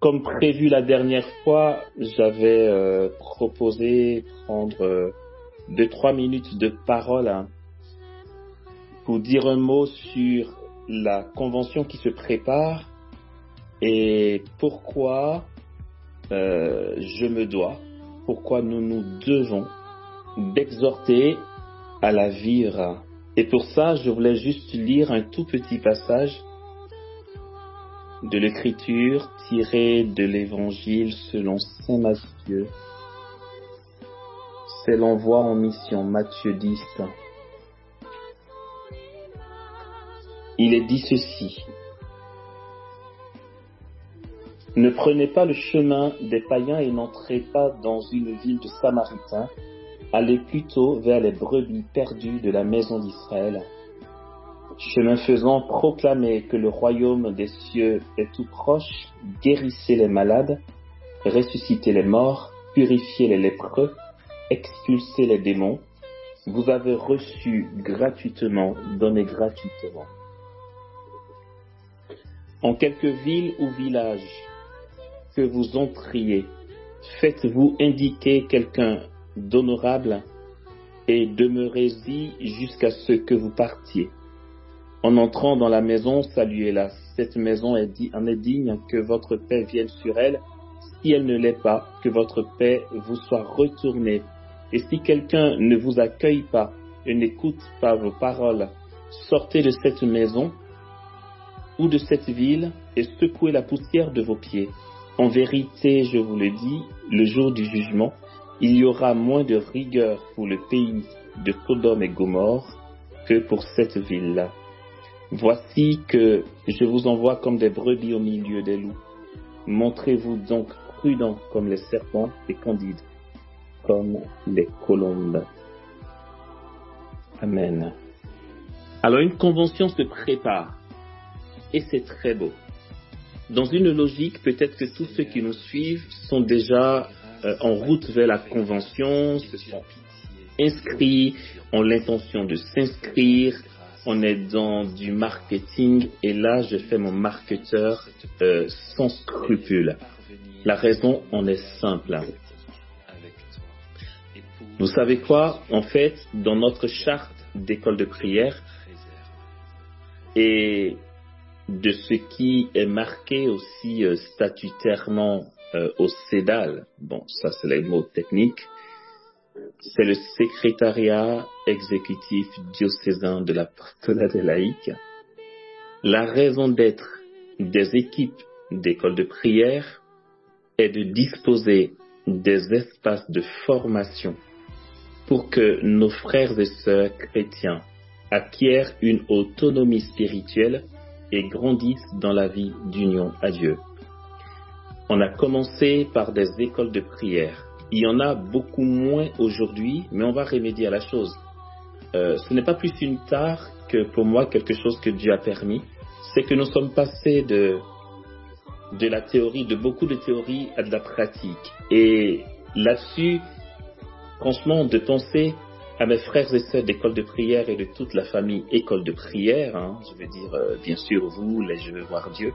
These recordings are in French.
Comme prévu la dernière fois, j'avais proposé prendre 2-3 minutes de parole pour dire un mot sur la convention qui se prépare et pourquoi pourquoi nous nous devons d'exhorter à la vivre. Et pour ça, je voulais juste lire un tout petit passage de l'écriture tirée de l'évangile selon saint Matthieu. C'est l'envoi en mission, Matthieu 10. Il est dit ceci: ne prenez pas le chemin des païens et n'entrez pas dans une ville de Samaritains, allez plutôt vers les brebis perdues de la maison d'Israël. Chemin faisant, proclamez que le royaume des cieux est tout proche, guérissez les malades, ressuscitez les morts, purifiez les lépreux, expulsez les démons. Vous avez reçu gratuitement, donnez gratuitement. En quelque ville ou village que vous entriez, faites-vous indiquer quelqu'un d'honorable et demeurez-y jusqu'à ce que vous partiez. En entrant dans la maison, saluez-la. Cette maison en est digne, que votre paix vienne sur elle. Si elle ne l'est pas, que votre paix vous soit retournée. Et si quelqu'un ne vous accueille pas et n'écoute pas vos paroles, sortez de cette maison ou de cette ville et secouez la poussière de vos pieds. En vérité, je vous le dis, le jour du jugement, il y aura moins de rigueur pour le pays de Sodome et Gomorrhe que pour cette ville-là. Voici que je vous envoie comme des brebis au milieu des loups. Montrez-vous donc prudents comme les serpents et candides comme les colombes. Amen. Alors une convention se prépare et c'est très beau. Dans une logique, peut-être que tous ceux qui nous suivent sont déjà en route vers la convention, se sont inscrits, ont l'intention de s'inscrire. On est dans du marketing et là, je fais mon marketeur sans scrupule. La raison en est simple. Vous savez quoi? En fait, dans notre charte d'école de prière et de ce qui est marqué aussi statutairement au CEDAL, bon, ça c'est les mots techniques, c'est le secrétariat exécutif diocésain de l'apostolat des laïcs. La raison d'être des équipes d'école de prière est de disposer des espaces de formation pour que nos frères et sœurs chrétiens acquièrent une autonomie spirituelle et grandissent dans la vie d'union à Dieu. On a commencé par des écoles de prière. Il y en a beaucoup moins aujourd'hui, mais on va remédier à la chose. Ce n'est pas plus une tare que pour moi quelque chose que Dieu a permis. C'est que nous sommes passés de de la théorie, de beaucoup de théorie à de la pratique. Et là-dessus, franchement, de penser à mes frères et sœurs d'école de prière et de toute la famille école de prière, je veux dire, bien sûr, vous, les Je veux voir Dieu,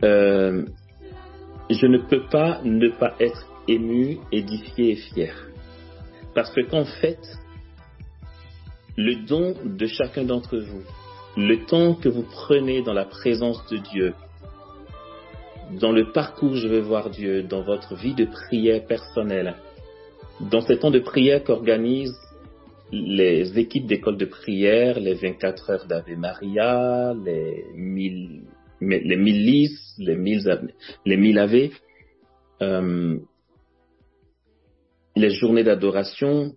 je ne peux pas ne pas être ému, édifié et fier. Parce que qu'en fait, le don de chacun d'entre vous, le temps que vous prenez dans la présence de Dieu, dans le parcours Je veux voir Dieu, dans votre vie de prière personnelle, dans ces temps de prière qu'organisent les équipes d'école de prière, les 24 heures d'Ave Maria, les 1000 lys, les 1000 Ave, les journées d'adoration,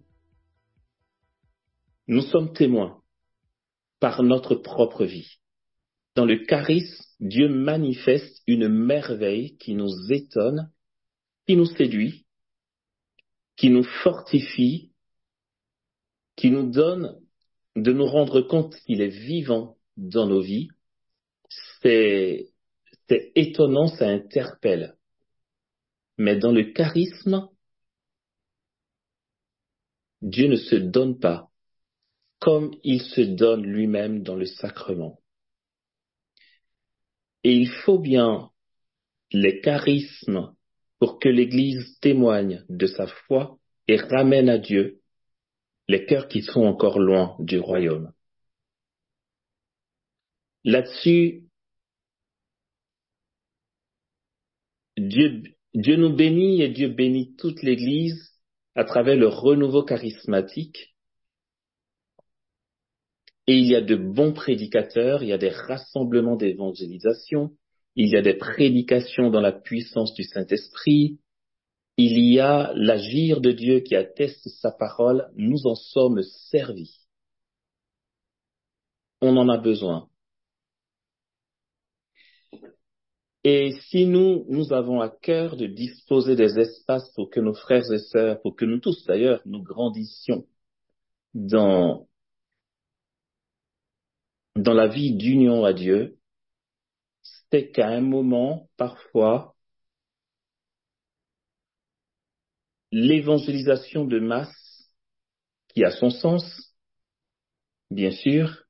nous sommes témoins par notre propre vie. Dans le charisme, Dieu manifeste une merveille qui nous étonne, qui nous séduit, qui nous fortifie, qui nous donne de nous rendre compte qu'il est vivant dans nos vies. C'est étonnant, ça interpelle. Mais dans le charisme, Dieu ne se donne pas comme il se donne lui-même dans le sacrement. Et il faut bien les charismes pour que l'Église témoigne de sa foi et ramène à Dieu les cœurs qui sont encore loin du royaume. Là-dessus, Dieu nous bénit et Dieu bénit toute l'Église à travers le renouveau charismatique. Et il y a de bons prédicateurs, il y a des rassemblements d'évangélisation, il y a des prédications dans la puissance du Saint-Esprit, il y a l'agir de Dieu qui atteste sa parole, nous en sommes servis. On en a besoin. Et si nous avons à cœur de disposer des espaces pour que nos frères et sœurs, pour que nous tous d'ailleurs, nous grandissions dans la vie d'union à Dieu, c'est qu'à un moment, parfois, l'évangélisation de masse, qui a son sens, bien sûr,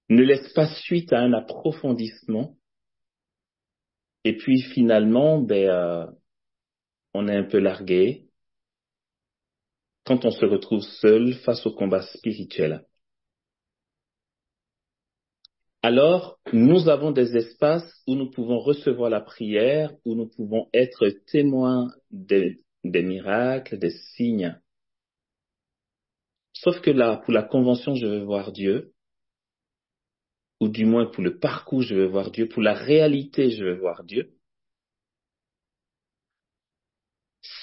ne laisse pas suite à un approfondissement. Et puis finalement, on est un peu largué quand on se retrouve seul face au combat spirituel. Alors, nous avons des espaces où nous pouvons recevoir la prière, où nous pouvons être témoins des miracles, des signes. Sauf que là, pour la convention Je veux voir Dieu, ou du moins pour le parcours Je veux voir Dieu, pour la réalité Je veux voir Dieu,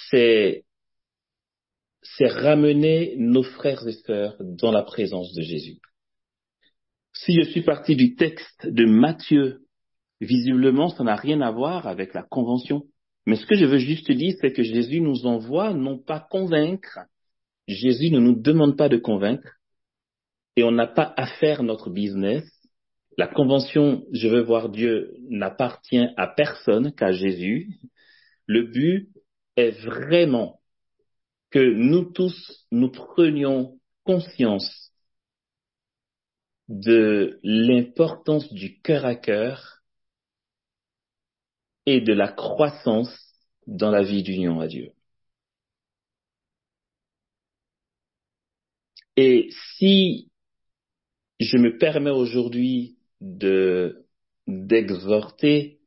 c'est ramener nos frères et sœurs dans la présence de Jésus. Si je suis parti du texte de Matthieu, visiblement, ça n'a rien à voir avec la convention. Mais ce que je veux juste dire, c'est que Jésus nous envoie non pas convaincre. Jésus ne nous demande pas de convaincre. Et on n'a pas à faire notre business. La convention Je veux voir Dieu n'appartient à personne qu'à Jésus. Le but est vraiment que nous tous, nous prenions conscience de l'importance du cœur à cœur et de la croissance dans la vie d'union à Dieu. Et si je me permets aujourd'hui d'exhorter,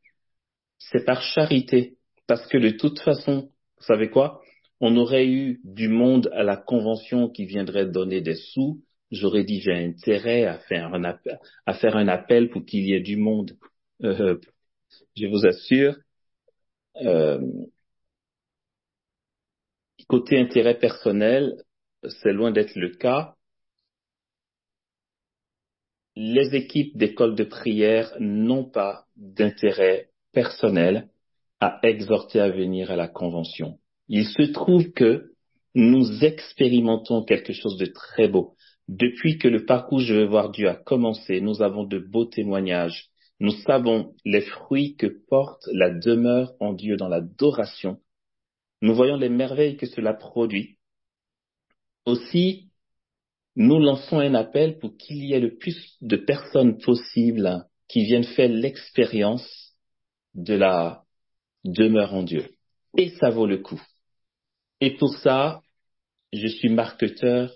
c'est par charité. Parce que de toute façon, vous savez quoi? On aurait eu du monde à la convention qui viendrait donner des sous. J'aurais dit, j'ai intérêt à faire un appel pour qu'il y ait du monde. Je vous assure, côté intérêt personnel, c'est loin d'être le cas. Les équipes d'école de prière n'ont pas d'intérêt personnel à exhorter à venir à la convention. Il se trouve que nous expérimentons quelque chose de très beau. Depuis que le parcours Je veux voir Dieu a commencé, nous avons de beaux témoignages Nous savons les fruits que porte la demeure en Dieu dans l'adoration. Nous voyons les merveilles que cela produit. Aussi, nous lançons un appel pour qu'il y ait le plus de personnes possible qui viennent faire l'expérience de la demeure en Dieu. Et ça vaut le coup. Et pour ça, je suis marketeur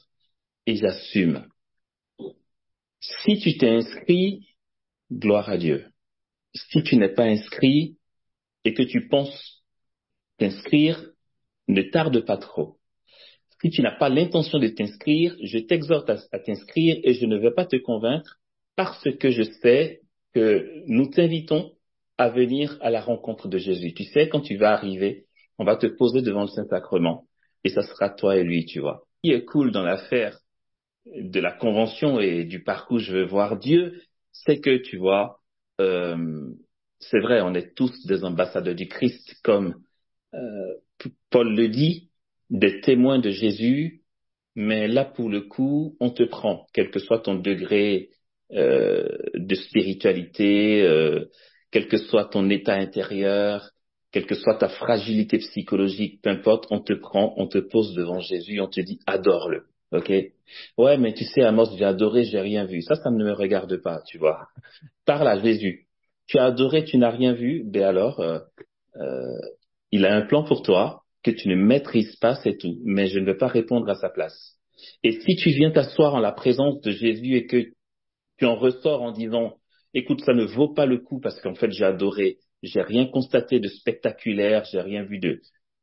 et j'assume. Si tu t'es inscrit, gloire à Dieu. Si tu n'es pas inscrit et que tu penses t'inscrire, ne tarde pas trop. Si tu n'as pas l'intention de t'inscrire, je t'exhorte à t'inscrire et je ne vais pas te convaincre parce que je sais que nous t'invitons à venir à la rencontre de Jésus. Tu sais, quand tu vas arriver, on va te poser devant le Saint-Sacrement et ça sera toi et lui, tu vois. Ce qui est cool dans l'affaire de la convention et du parcours Je veux voir Dieu, c'est que, tu vois, c'est vrai, on est tous des ambassadeurs du Christ, comme Paul le dit, des témoins de Jésus, mais là, pour le coup, on te prend, quel que soit ton degré de spiritualité, quel que soit ton état intérieur, quelle que soit ta fragilité psychologique, peu importe, on te prend, on te pose devant Jésus, on te dit adore-le. Ok? Ouais, mais tu sais, Amos, j'ai adoré, j'ai rien vu. Ça ne me regarde pas, tu vois. Parle à Jésus. Tu as adoré, tu n'as rien vu, ben alors, euh, il a un plan pour toi que tu ne maîtrises pas, c'est tout. Mais je ne vais pas répondre à sa place. Et si tu viens t'asseoir en la présence de Jésus et que tu en ressors en disant, écoute, ça ne vaut pas le coup parce qu'en fait j'ai adoré, j'ai rien constaté de spectaculaire, j'ai rien vu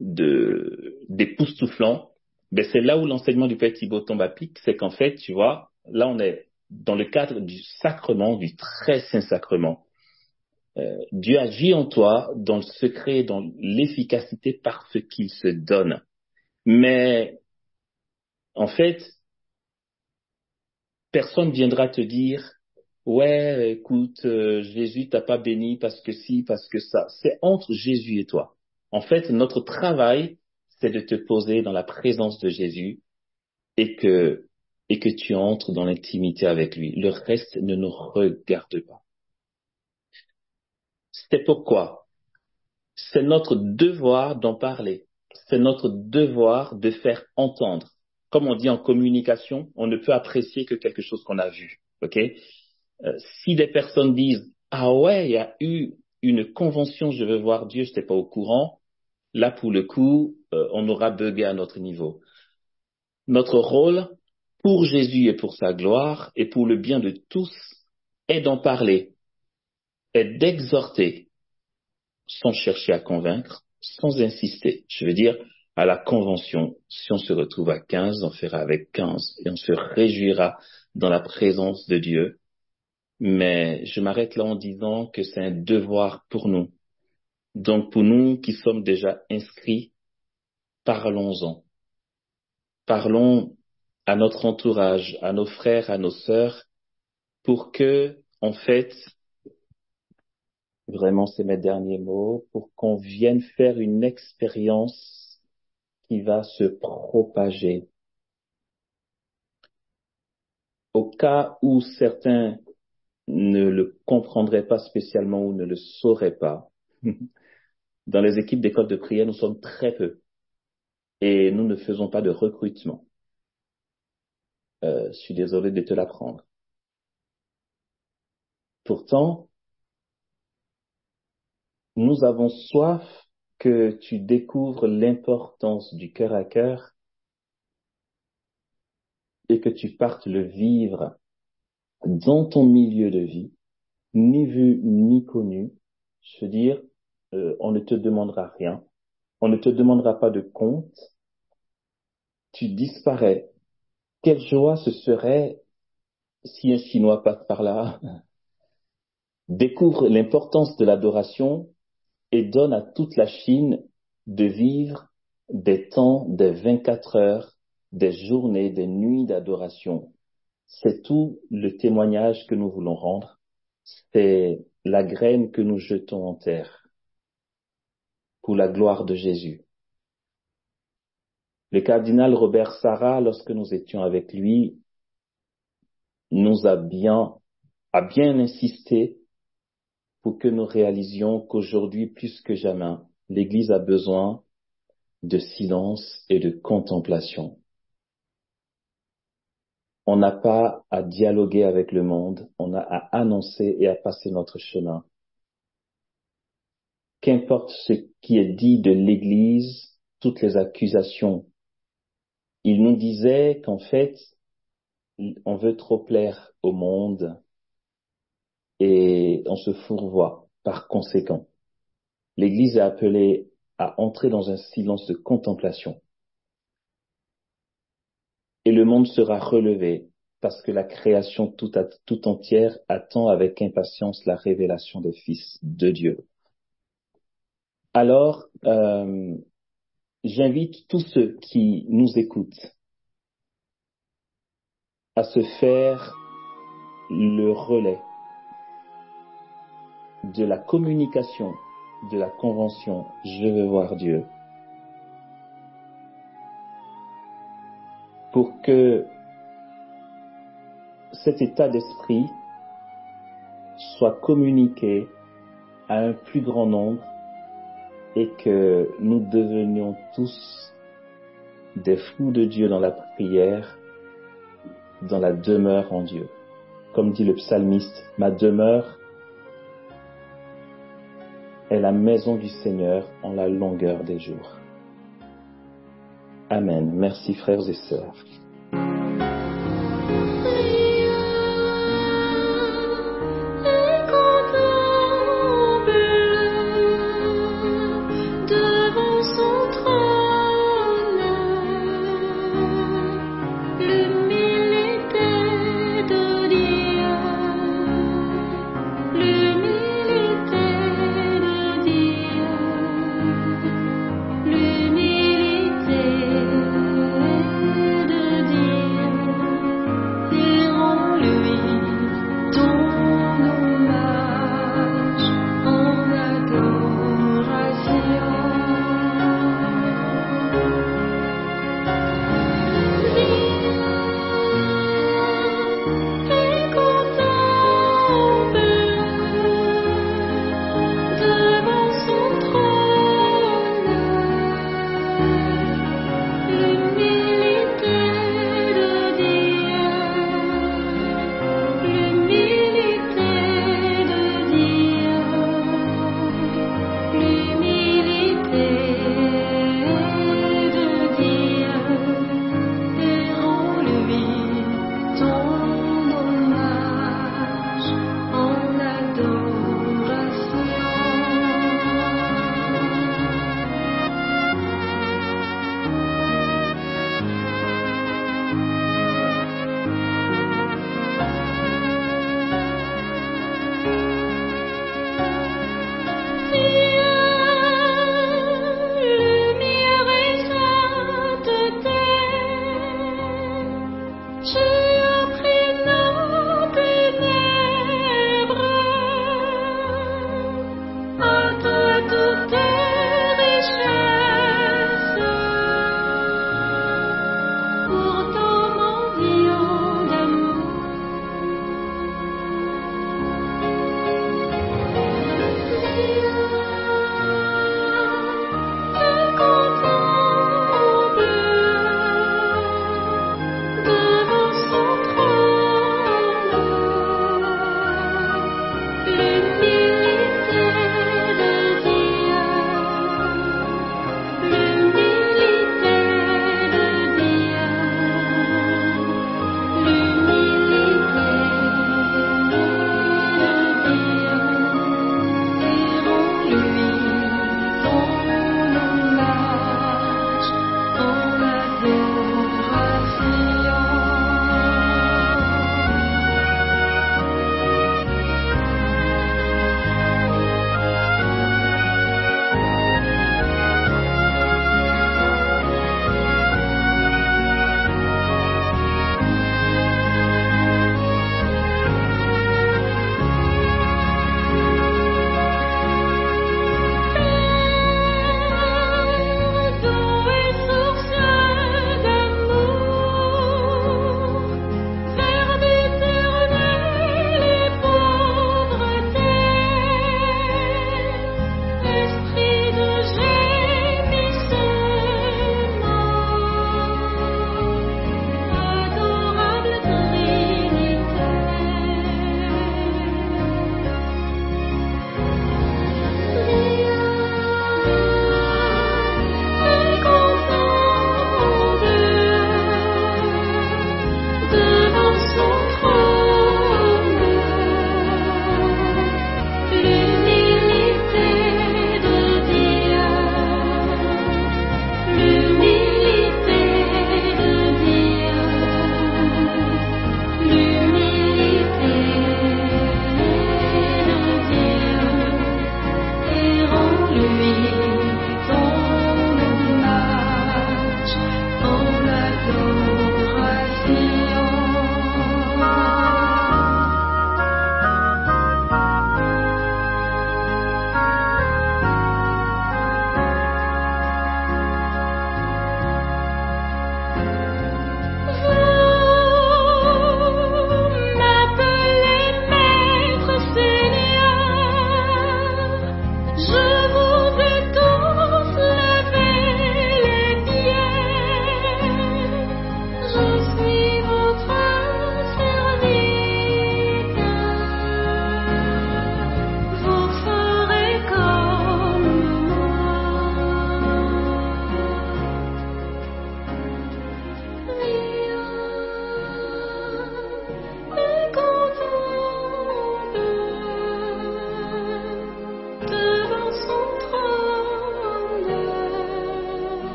d'époustouflant, ben c'est là où l'enseignement du Père Thibaut tombe à pic, c'est qu'en fait, tu vois, là on est dans le cadre du sacrement, du très saint sacrement. Dieu agit en toi dans le secret, dans l'efficacité parce qu'il se donne. Mais en fait, personne viendra te dire, ouais, écoute, Jésus t'a pas béni parce que si, parce que ça. C'est entre Jésus et toi. En fait, notre travail, c'est de te poser dans la présence de Jésus et et que tu entres dans l'intimité avec lui. Le reste ne nous regarde pas. C'est pourquoi c'est notre devoir d'en parler. C'est notre devoir de faire entendre. Comme on dit en communication, on ne peut apprécier que quelque chose qu'on a vu. Ok? Si des personnes disent ah ouais, il y a eu une convention, je veux voir Dieu, je n'étais pas au courant. Là, pour le coup, on aura bugué à notre niveau. Notre rôle, pour Jésus et pour sa gloire et pour le bien de tous, est d'en parler, est d'exhorter, sans chercher à convaincre, sans insister. Je veux dire, à la convention, si on se retrouve à 15, on fera avec 15 et on se réjouira dans la présence de Dieu. Mais je m'arrête là en disant que c'est un devoir pour nous. Donc pour nous qui sommes déjà inscrits, parlons-en. Parlons à notre entourage, à nos frères, à nos sœurs, pour que, en fait, vraiment c'est mes derniers mots, pour qu'on vienne faire une expérience qui va se propager. Au cas où certains ne le comprendraient pas spécialement ou ne le sauraient pas, dans les équipes d'école de prière, nous sommes très peu et nous ne faisons pas de recrutement. Je suis désolé de te l'apprendre. Pourtant, nous avons soif que tu découvres l'importance du cœur à cœur et que tu partes le vivre dans ton milieu de vie, ni vu ni connu. Je veux dire, on ne te demandera rien, on ne te demandera pas de compte, tu disparais. Quelle joie ce serait si un Chinois passe par là, découvre l'importance de l'adoration et donne à toute la Chine de vivre des temps, des 24 heures, des journées, des nuits d'adoration. C'est tout le témoignage que nous voulons rendre. C'est la graine que nous jetons en terre pour la gloire de Jésus. Le cardinal Robert Sarah, lorsque nous étions avec lui, nous a bien insisté pour que nous réalisions qu'aujourd'hui, plus que jamais, l'Église a besoin de silence et de contemplation. On n'a pas à dialoguer avec le monde, on a à annoncer et à passer notre chemin. Qu'importe ce qui est dit de l'Église, toutes les accusations. Il nous disait qu'en fait, on veut trop plaire au monde et on se fourvoie par conséquent. L'Église est appelée à entrer dans un silence de contemplation. Et le monde sera relevé parce que la création tout entière attend avec impatience la révélation des fils de Dieu. Alors, j'invite tous ceux qui nous écoutent à se faire le relais de la communication de la convention Je veux voir Dieu, pour que cet état d'esprit soit communiqué à un plus grand nombre et que nous devenions tous des fous de Dieu dans la prière, dans la demeure en Dieu. Comme dit le psalmiste, ma demeure est la maison du Seigneur en la longueur des jours. Amen. Merci frères et sœurs.